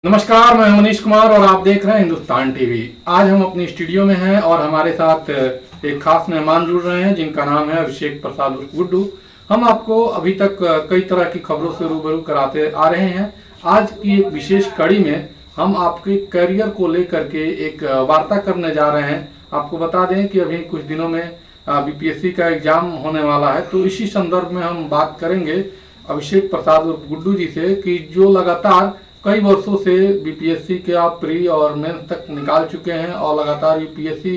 नमस्कार, मैं मनीष कुमार और आप देख रहे हैं हिंदुस्तान टीवी। आज हम अपनी स्टूडियो में हैं और हमारे साथ एक खास मेहमान जुड़ रहे हैं जिनका नाम है अभिषेक प्रसाद उर्फ गुड्डू। हम आपको अभी तक कई तरह की खबरों से रूबरू कराते आ रहे हैं। आज की एक विशेष कड़ी में हम आपके करियर को लेकर के एक वार्ता करने जा रहे हैं। आपको बता दें कि अभी कुछ दिनों में बीपीएससी का एग्जाम होने वाला है, तो इसी संदर्भ में हम बात करेंगे अभिषेक प्रसाद उर्फ गुड्डू जी से कि जो लगातार कई वर्षों से बीपीएससी के आप प्री और मेंस तक निकाल चुके हैं और लगातार यूपीएससी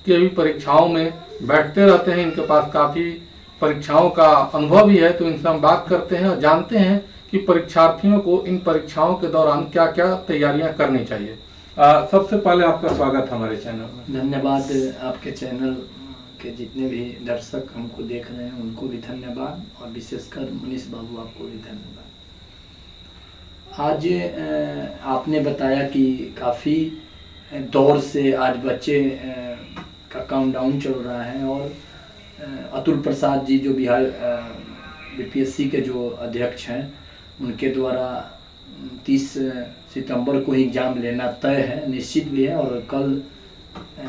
के भी परीक्षाओं में बैठते रहते हैं। इनके पास काफ़ी परीक्षाओं का अनुभव भी है, तो इनसे हम बात करते हैं और जानते हैं कि परीक्षार्थियों को इन परीक्षाओं के दौरान क्या क्या तैयारियां करनी चाहिए। सबसे पहले आपका स्वागत हमारे चैनल में। धन्यवाद। आपके चैनल के जितने भी दर्शक हमको देख रहे हैं उनको भी धन्यवाद और विशेषकर मनीष बाबू आपको भी धन्यवाद। आज आपने बताया कि काफ़ी दौर से आज बच्चे का काउंटडाउन चल रहा है और अतुल प्रसाद जी जो बिहार बीपीएससी के जो अध्यक्ष हैं उनके द्वारा 30 सितंबर को ही एग्ज़ाम लेना तय है, निश्चित भी है। और कल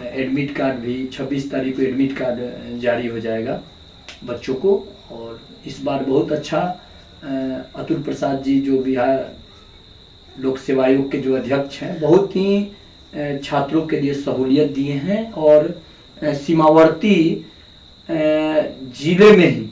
एडमिट कार्ड भी 26 तारीख को एडमिट कार्ड जारी हो जाएगा बच्चों को। और इस बार बहुत अच्छा अतुल प्रसाद जी जो बिहार लोक सेवा आयोग के जो अध्यक्ष हैं बहुत ही छात्रों के लिए सहूलियत दिए हैं और सीमावर्ती जिले में ही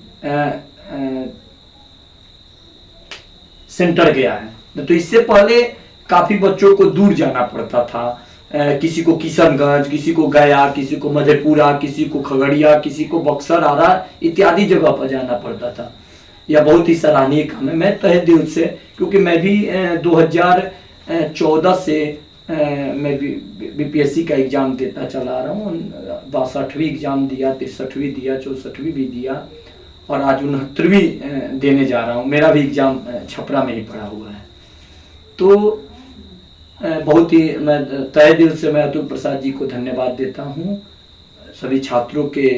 सेंटर गया है। तो इससे पहले काफ़ी बच्चों को दूर जाना पड़ता था, किसी को किशनगंज, किसी को गया, किसी को मधेपुरा, किसी को खगड़िया, किसी को बक्सर, आरा इत्यादि जगह पर जाना पड़ता था। यह बहुत ही सराहनीय काम है। मैं तहे दिल से, क्योंकि मैं भी 2014 से मैं भी बीपीएससी का एग्ज़ाम देता चला आ रहा हूँ। 62वीं एग्ज़ाम दिया, 63वीं दिया, 64वीं भी दिया और आज 69वीं देने जा रहा हूँ। मेरा भी एग्ज़ाम छपरा में ही पड़ा हुआ है। तो बहुत ही मैं तहे दिल से मैं अतुल प्रसाद जी को धन्यवाद देता हूँ। सभी छात्रों के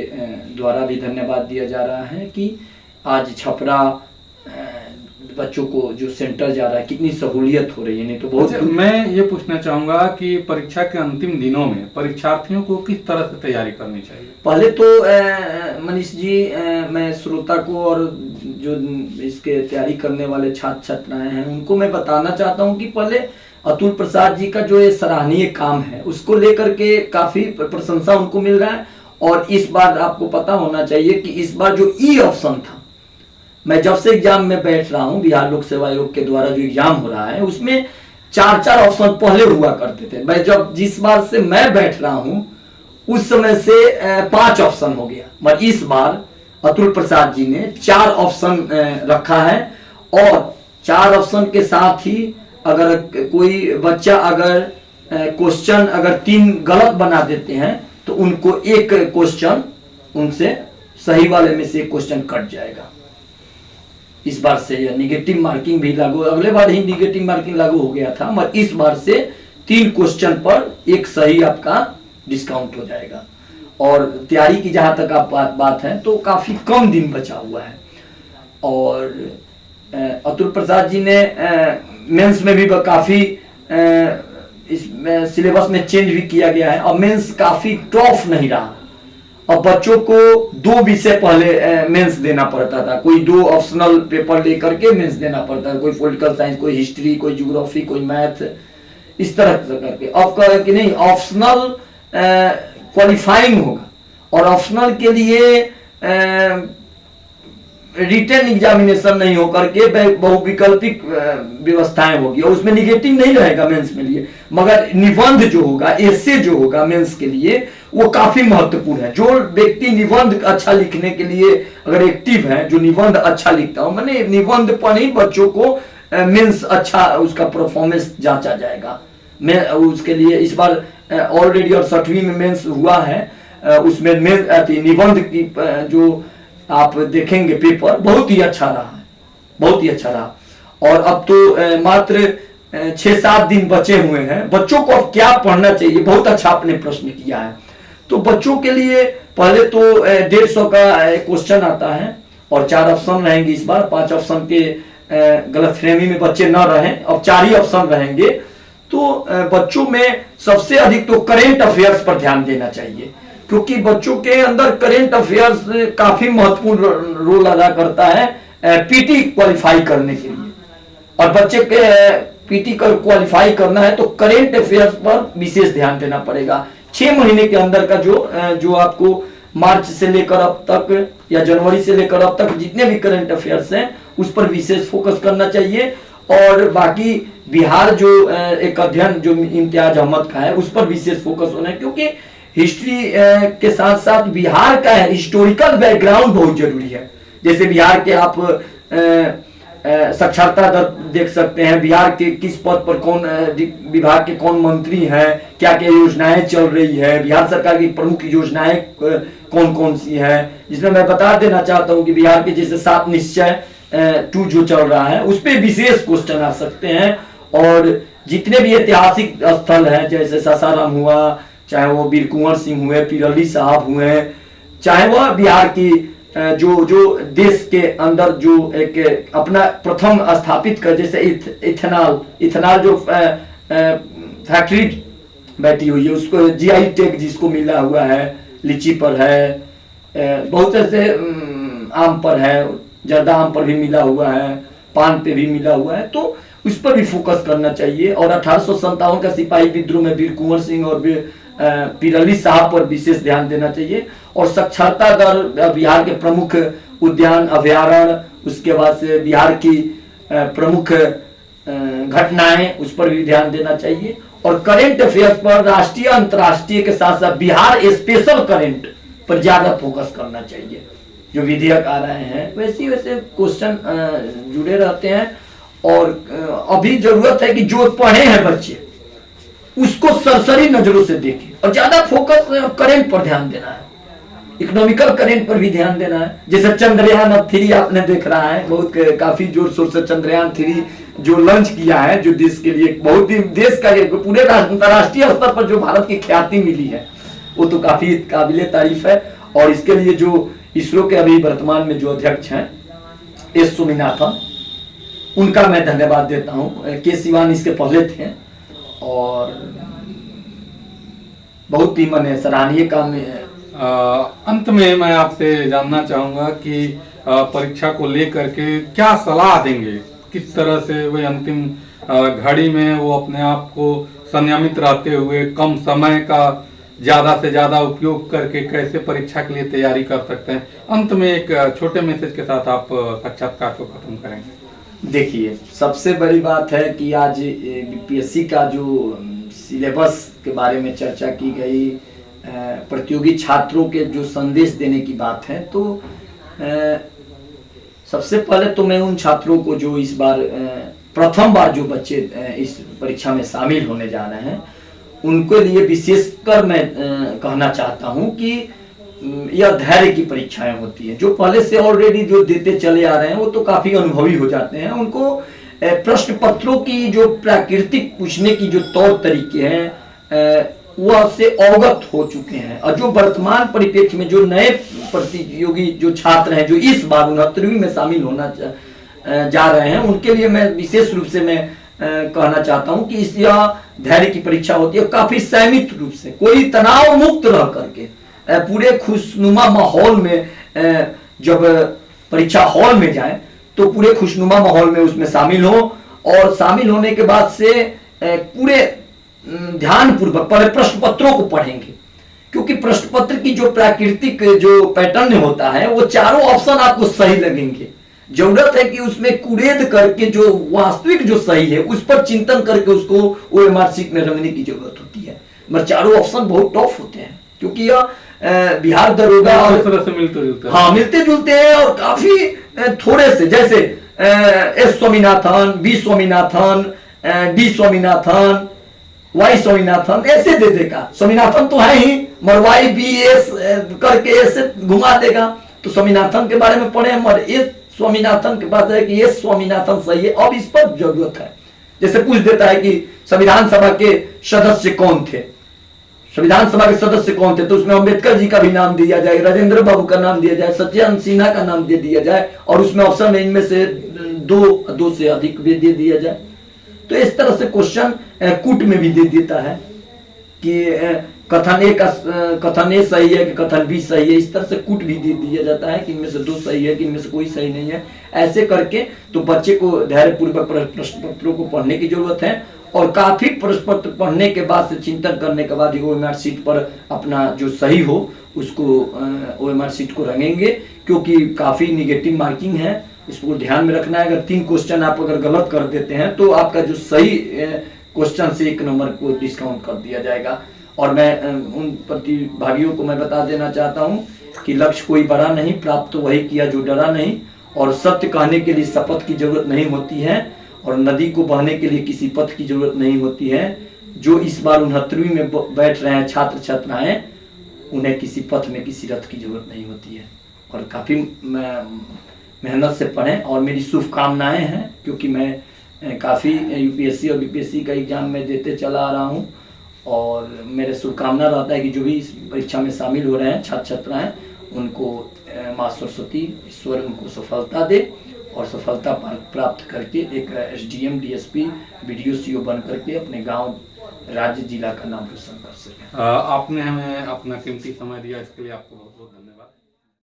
द्वारा भी धन्यवाद दिया जा रहा है कि आज छपरा बच्चों को जो सेंटर जा रहा है कितनी सहूलियत हो रही है। नहीं तो बहुत मैं ये पूछना चाहूंगा कि परीक्षा के अंतिम दिनों में परीक्षार्थियों को किस तरह से तैयारी करनी चाहिए। पहले तो मनीष जी मैं श्रोता को और जो इसके तैयारी करने वाले छात्र छात्राएं हैं उनको मैं बताना चाहता हूँ कि पहले अतुल प्रसाद जी का जो ये सराहनीय काम है उसको लेकर के काफी प्रशंसा उनको मिल रहा है। और इस बार आपको पता होना चाहिए कि इस बार जो ई ऑप्शन था, मैं जब से एग्जाम में बैठ रहा हूं बिहार लोक सेवा आयोग के द्वारा जो एग्जाम हो रहा है उसमें 4-4 ऑप्शन पहले हुआ करते थे। मैं जिस बार से मैं बैठ रहा हूं उस समय से 5 ऑप्शन हो गया, मगर इस बार अतुल प्रसाद जी ने 4 ऑप्शन रखा है। और 4 ऑप्शन के साथ ही अगर कोई बच्चा अगर क्वेश्चन अगर 3 गलत बना देते हैं तो उनको एक क्वेश्चन उनसे सही वाले में से एक क्वेश्चन कट जाएगा। इस बार से यह निगेटिव मार्किंग भी लागू, अगले बार ही निगेटिव मार्किंग लागू हो गया था, मगर इस बार से 3 क्वेश्चन पर एक सही आपका डिस्काउंट हो जाएगा। और तैयारी की जहां तक आप बात है तो काफी कम दिन बचा हुआ है। और अतुल प्रसाद जी ने मेंस में भी काफी इस सिलेबस में चेंज भी किया गया है और मेंस काफी टफ नहीं रहा। अब बच्चों को 2 विषय पहले मेंस देना पड़ता था, कोई 2 ऑप्शनल पेपर लेकर के मेंस देना पड़ता था, कोई पॉलिटिकल साइंस, कोई हिस्ट्री, कोई ज्योग्राफी, कोई मैथ, इस तरह से करके। अब कह कि नहीं ऑप्शनल क्वालिफाइंग होगा और ऑप्शनल के लिए रिटन एग्जामिनेशन नहीं होकर के बहुविकल्पिक व्यवस्थाएं होगी और उसमें निगेटिव नहीं रहेगा मेंस में लिए। मगर निबंध जो होगा, एसे जो होगा मेंस के लिए वो काफी महत्वपूर्ण है। जो व्यक्ति निबंध अच्छा लिखने के लिए अगर एक्टिव है, जो निबंध अच्छा लिखता हो, मैंने निबंध पर ही बच्चों को मेंस अच्छा उसका परफॉर्मेंस जांचा जाएगा। मैं उसके लिए इस बार ऑलरेडी 68वीं में मेंस हुआ है, उसमें निबंध की जो आप देखेंगे पेपर बहुत ही अच्छा रहा है, बहुत ही अच्छा रहा। और अब तो मात्र 6-7 दिन बचे हुए हैं। बच्चों को अब क्या पढ़ना चाहिए, बहुत अच्छा आपने प्रश्न किया है। तो बच्चों के लिए पहले तो 150 का क्वेश्चन आता है और 4 ऑप्शन रहेंगे इस बार। 5 ऑप्शन के गलतफहमी में बच्चे न रहें, अब 4 ही ऑप्शन रहेंगे। तो बच्चों में सबसे अधिक तो करेंट अफेयर्स पर ध्यान देना चाहिए, क्योंकि बच्चों के अंदर करेंट अफेयर्स काफी महत्वपूर्ण रोल अदा करता है पीटी क्वालिफाई करने के लिए। और बच्चे के पीटी का क्वालिफाई करना है तो करेंट अफेयर्स पर विशेष ध्यान देना पड़ेगा। 6 महीने के अंदर का जो आपको मार्च से लेकर अब तक या जनवरी से लेकर अब तक जितने भी करंट अफेयर्स हैं उस पर विशेष फोकस करना चाहिए। और बाकी बिहार जो एक अध्ययन जो इम्तियाज अहमद का है उस पर विशेष फोकस होना है, क्योंकि हिस्ट्री के साथ साथ बिहार का हिस्टोरिकल बैकग्राउंड बहुत जरूरी है। जैसे बिहार के आप साक्षरता दर देख सकते हैं, बिहार के किस पद पर कौन विभाग के कौन मंत्री हैं, क्या क्या योजनाएं चल रही है, बिहार सरकार की प्रमुख योजनाएं कौन कौन सी है, जिसमें मैं बता देना चाहता हूं कि बिहार के जैसे 7 निश्चय 2 जो चल रहा है उस पर विशेष क्वेश्चन आ सकते हैं। और जितने भी ऐतिहासिक स्थल हैं जैसे सासाराम हुआ, चाहे वो वीर कुंवर सिंह हुए, पीरली साहब हुए, चाहे वह बिहार की जो देश के अंदर जो एक अपना प्रथम स्थापित कर, जैसे इथेनॉल जो फैक्ट्री बैठी हुई है उसको जीआई टैग जिसको मिला हुआ है, लीची पर है, बहुत ऐसे आम पर है, जर्दा आम पर भी मिला हुआ है, पान पे भी मिला हुआ है, तो उस पर भी फोकस करना चाहिए। और 1857 का सिपाही विद्रोह में वीर कुंवर सिंह और पीरली साहब पर विशेष ध्यान देना चाहिए। और साक्षरता दर, बिहार के प्रमुख उद्यान अभ्यारण्य, उसके बाद से बिहार की प्रमुख घटनाएं उस पर भी ध्यान देना चाहिए। और करेंट अफेयर्स पर राष्ट्रीय अंतर्राष्ट्रीय के साथ साथ बिहार स्पेशल करेंट पर ज्यादा फोकस करना चाहिए। जो विधेयक आ रहे हैं वैसे वैसे क्वेश्चन जुड़े रहते हैं। और अभी जरूरत है कि जो पढ़े हैं बच्चे उसको सरसरी नजरों से देखें और ज्यादा फोकस करेंट पर ध्यान देना है, इकोनॉमिकल करेंट पर भी ध्यान देना है। जैसे चंद्रयान अब 3 आपने देख रहा है, बहुत काफी जोर शोर से चंद्रयान 3 जो लॉन्च किया है, जो देश के लिए बहुत ही देश का पूरे अंतर्राष्ट्रीय स्तर पर जो भारत की ख्याति मिली है वो तो काफी काबिले तारीफ है। और इसके लिए जो इसरो के अभी वर्तमान में जो अध्यक्ष हैं एस स्वामीनाथन, उनका मैं धन्यवाद देता हूँ। के सिवान इसके पहले थे और बहुत ही मैंने सराहनीय काम है। अंत में मैं आपसे जानना चाहूंगा कि परीक्षा को लेकर के क्या सलाह देंगे, किस तरह से वे अंतिम घड़ी में वो अपने आप को संयमित रहते हुए कम समय का ज्यादा से ज्यादा उपयोग करके कैसे परीक्षा के लिए तैयारी कर सकते हैं। अंत में एक छोटे मैसेज के साथ आप साक्षात्कार को खत्म करेंगे। देखिए, सबसे बड़ी बात है कि आज बीपीएससी का जो सिलेबस के बारे में चर्चा की गई, प्रतियोगी छात्रों के जो संदेश देने की बात है, तो सबसे पहले तो मैं उन छात्रों को जो इस बार प्रथम बार जो बच्चे इस परीक्षा में शामिल होने जा रहे हैं उनके लिए विशेषकर मैं कहना चाहता हूं कि यह धैर्य की परीक्षाएं होती हैं। जो पहले से ऑलरेडी जो देते चले आ रहे हैं वो तो काफी अनुभवी हो जाते हैं, उनको प्रश्न पत्रों की जो प्राकृतिक पूछने की जो तौर तरीके हैं वह से अवगत हो चुके हैं। और जो वर्तमान परिप्रेक्ष्य में जो नए प्रतियोगी जो छात्र हैं जो इस बार 69वीं में शामिल होना जा रहे हैं उनके लिए मैं विशेष रूप से मैं कहना चाहता हूं कि यह धैर्य की परीक्षा होती है। काफी संयमित रूप से, कोई तनाव मुक्त रह करके पूरे खुशनुमा माहौल में जब परीक्षा हॉल में जाए तो पूरे खुशनुमा माहौल में उसमें शामिल हो। और शामिल होने के बाद से पूरे ध्यान पूर्वक पहले प्रश्न पत्रों को पढ़ेंगे, क्योंकि प्रश्न पत्र की जो प्राकृतिक जो पैटर्न होता है वो चारों ऑप्शन आपको सही लगेंगे। जरूरत है कि उसमें कुरेद करके जो वास्तविक जो सही है उस पर चिंतन करके उसको ओएमआर शीट में रंगने की जरूरत होती है। मगर चारों ऑप्शन बहुत टफ होते हैं, क्योंकि यह बिहार दरोगा और तरह से मिलते जुलते, हाँ मिलते जुलते हैं और काफी थोड़े से, जैसे S Swaminathan, B Swaminathan, D Swaminathan, Y Swaminathan, ऐसे दे देगा। स्वामीनाथन तो है ही, मगर वाई बी एस करके ऐसे घुमा देगा। तो स्वामीनाथन के बारे में पढ़े, मगर एस स्वामीनाथन के बाद है कि एस स्वामीनाथन सही है। अब इस पर जरूरत है, जैसे पूछ देता है कि संविधान सभा के सदस्य कौन थे, संविधान सभा के सदस्य कौन थे, तो उसमें अंबेडकर जी का भी नाम दिया जाए, राजेंद्र बाबू का नाम दिया जाए, सत्येंद्र सिन्हा का नाम दे दिया जाए, और उसमें ऑप्शन में इनमें से दो से अधिक भी दे दिया जाए। तो इस तरह से क्वेश्चन कूट में भी दे देता है कि कथन ए का कथन ए सही है कि कथन बी सही है, इस तरह से कूट भी दे दिया जाता है कि इनमें से 2 सही है कि इनमें से कोई सही नहीं है। ऐसे करके तो बच्चे को धैर्यपूर्वक प्रश्न पत्रों को पढ़ने की जरूरत है, और काफी प्रश्न पत्र पढ़ने के बाद से चिंतन करने के बाद ओएमआर शीट पर अपना जो सही हो उसको ओएमआर शीट को रंगेंगे, क्योंकि काफी निगेटिव मार्किंग है, इसको ध्यान में रखना है। अगर 3 क्वेश्चन आप अगर गलत कर देते हैं तो आपका जो सही क्वेश्चन से 1 नंबर को डिस्काउंट कर दिया जाएगा। और मैं उन प्रतिभागियों को मैं बता देना चाहता हूं कि लक्ष्य कोई बड़ा नहीं, प्राप्त तो वही किया जो डरा नहीं, और सत्य कहने के लिए शपथ की जरूरत नहीं होती है, और नदी को बहने के लिए किसी पथ की जरूरत नहीं होती है। जो इस बार 69वीं में बैठ रहे हैं छात्र छात्राएं, उन्हें किसी पथ में किसी रथ की जरूरत नहीं होती है। और काफी मेहनत से पढ़ें, और मेरी शुभकामनाएं हैं, क्योंकि मैं काफ़ी यूपीएससी और बीपीएससी का एग्जाम में देते चला आ रहा हूं, और मेरे शुभकामना रहता है कि जो भी इस परीक्षा में शामिल हो रहे हैं छात्र छात्राएं, उनको माँ सरस्वती ईश्वर उनको सफलता दे, और सफलता प्राप्त करके एक एसडीएम डीएसपी बीडीओ सीओ बन करके अपने गांव, राज्य, जिला का नाम रोशन कर सकें। आपने हमें अपना कीमती समय दिया, इसके लिए आपको बहुत बहुत धन्यवाद।